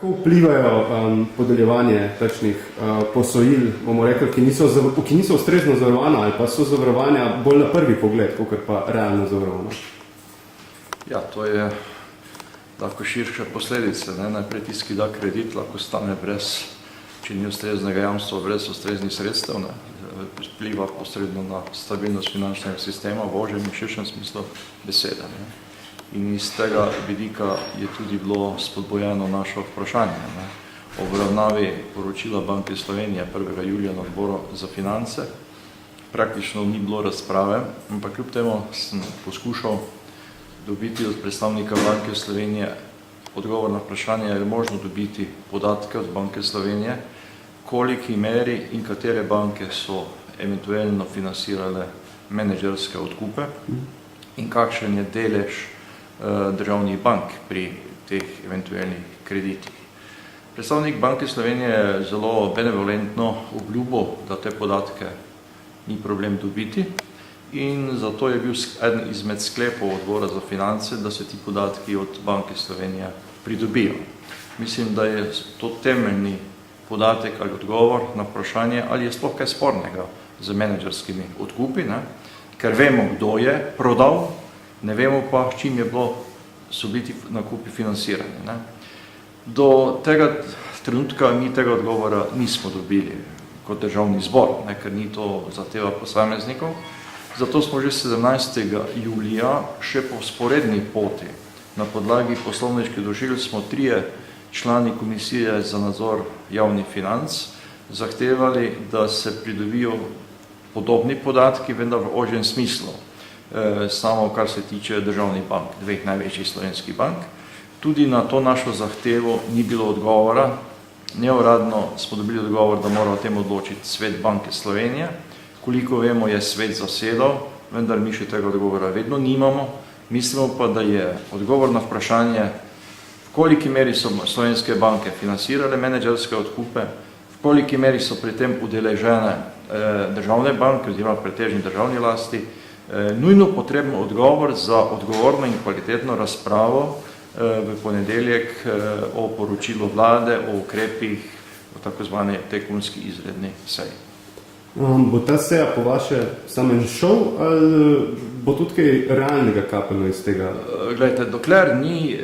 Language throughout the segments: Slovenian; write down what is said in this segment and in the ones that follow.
Kako vplivajo podeljevanje takšnih posojil, bomo rekli, ki niso ustrezno zavarovana ali pa so zavarovanja bolj na prvi pogled, kakor pa realno zavarovana? Ja, to je lahko širše posledice. Najprej tisti, ki da kredit, lahko stane brez, če ni ustreznega jamstva, brez ustreznih sredstev, vpliva posredno na stabilnost finančnega sistema v ožjem in širšem smislu besede. In iz tega vidika je tudi bilo spodbojeno naše vprašanje. O obravnavi poročila Banke Slovenije 1. julija na odboru za finance praktično ni bilo razprave, ampak kljub temu sem poskušal dobiti od predstavnika Banke Slovenije odgovor na vprašanje, je možno dobiti podatke od Banke Slovenije, koliki meri in katere banke so eventualno financirale menedžerske odkupe in kakšen je delež državnih bank pri teh eventualnih kreditih. Predstavnik Banke Slovenije je zelo benevolentno obljubil, da te podatke ni problem dobiti in zato je bil eden izmed sklepov odbora za finance, da se ti podatki od Banke Slovenije pridobijo. Mislim, da je to temeljni podatek ali odgovor na vprašanje, ali je sploh kaj spornega z menedžerskimi odkupi, ker vemo, kdo je prodal, ne vemo pa, s čim so bili nakupi financirani. Do tega trenutka mi tega odgovora nismo dobili kot državni zbor, ker ni to zahteva posameznikov. Zato smo že 17. julija še po sporedni poti na podlagi poslovniških določil smo 3 člani Komisije za nadzor javnih financ zahtevali, da se pridobijo podobni podatki, vendar v ožjem smislu. Samo kar se tiče državnih bank, 2 največjih slovenskih bank. Tudi na to našo zahtevo ni bilo odgovora. Neuradno smo dobili odgovor, da mora o tem odločiti Svet Banke Slovenije. Koliko vemo, je svet zasedal, vendar mi še tega odgovora vedno nimamo. Mislimo pa, da je odgovor na vprašanje, v koliki meri so slovenske banke financirale menedžerske odkupe, v koliki meri so pri tem udeležene državne banke oziroma pretežni državni lasti, nujno potreben odgovor za odgovorno in kvalitetno razpravo v ponedeljek o poročilu vlade, o ukrepih, o tako zvani tekunski izredni seji. Bo ta seja po vaše samo en šov ali bo tudi kaj realnega kapelo iz tega? Glejte, dokler ni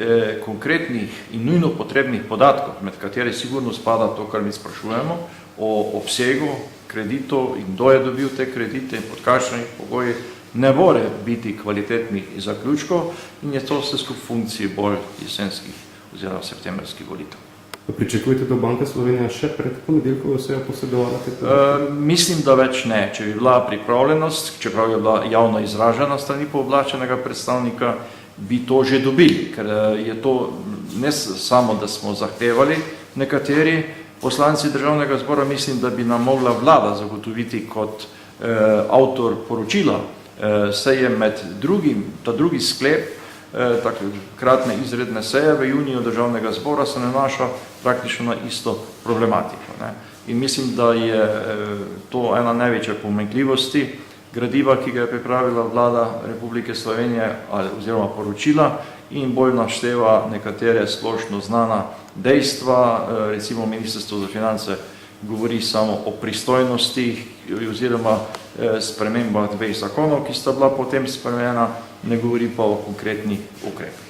konkretnih in nujno potrebnih podatkov, med kateri sigurno spada to, kar mi sprašujemo, o obsegu kreditov in kdo je dobil te kredite in pod kakšnih pogojih, ne more biti kvalitetnih zaključkov in je to vse skupaj funkciji bolj jesenskih oziroma septembrskih volitev. Pričakujete, da Banka Slovenija še pred ponedeljkovo sejo posredovala te podatke? Mislim, da več ne. Če bi bila pripravljenost, čeprav je bila javno izražena strani pooblaščenega predstavnika, bi to že dobili, ker je to ne samo, da smo zahtevali nekateri poslanci državnega zbora, mislim, da bi nam mogla vlada zagotoviti kot avtor poročila. Saj je med drugim, ta drugi sklep, kratne izredne seje v juniju državnega zbora se nanaša praktično na isto problematiko. In mislim, da je to ena največja pomanjkljivosti gradiva, ki ga je pripravila vlada Republike Slovenije oziroma poročila in bolj našteva nekatere splošno znana dejstva, recimo Ministrstvo za finance govori samo o pristojnostih oziroma spremembah 2 zakonov, ki sta bila potem spremenjena, ne govori pa o konkretnih ukrepih.